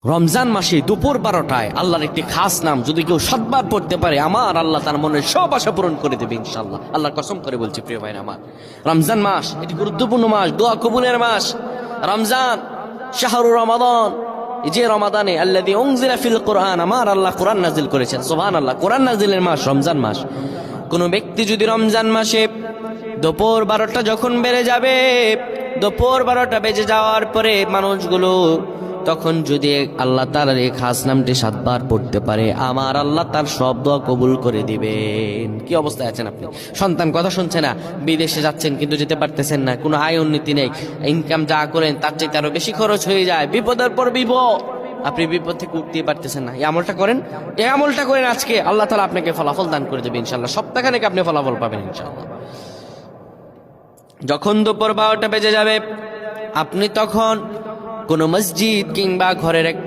রমজান মাসে দুপুর 12টায় আল্লাহর একটি খাস নাম যদি কেউ শতবার পড়তে পারে, আমার আল্লাহ তার মনের সব আশা পূরণ করে দেবে ইনশাআল্লাহ। আল্লাহর কসম করে বলছি প্রিয় ভাইরা আমার, রমজান মাস এটি গুরুত্বপূর্ণ মাস, দোয়া কবুলের মাস। রমজান শাহরুর রমাদান, এই যে রমাদানে আল্লাযী উনজিলা ফিল কোরআন, আমার আল্লাহ কোরআন নাজিল করেছেন। সুবহানাল্লাহ, কোরআন নাজিলের মাস রমজান মাস। কোন ব্যক্তি যদি রমজান মাসে দুপুর 12টা যখন বেড়ে যাবে, দুপুর 12টা বেজে যাওয়ার পরে মানুষগুলো তখন যদি আল্লাহ তাআলার এই খাস নামটি 7বার পড়তে পারে, আমার আল্লাহ তার সব দোয়া কবুল করে দিবেন। কি অবস্থায় আছেন আপনি? সন্তান কথা শুনছে না, বিদেশে যাচ্ছেন কিন্তু যেতে পারতেছেন না, কোনো আয় উন্নতি নেই, ইনকাম যা করেন তার চাইতে আরো বেশি খরচ হয়ে যায়, বিপদের পর বিপদ, আপনি বিপদ থেকে উঠতে পারতেছেন না। এই আমলটা করেন, এই আমলটা করেন আজকে, আল্লাহ তাআলা আপনাকে ফলাফল দান করে দেবে ইনশাআল্লাহ। সপ্তাহখানেক আপনি ফলাফল পাবেন ইনশাআল্লাহ। যখন দুপুর 12টা বেজে যাবে, আপনি তখন কোনো মসজিদ কিংবা ঘরের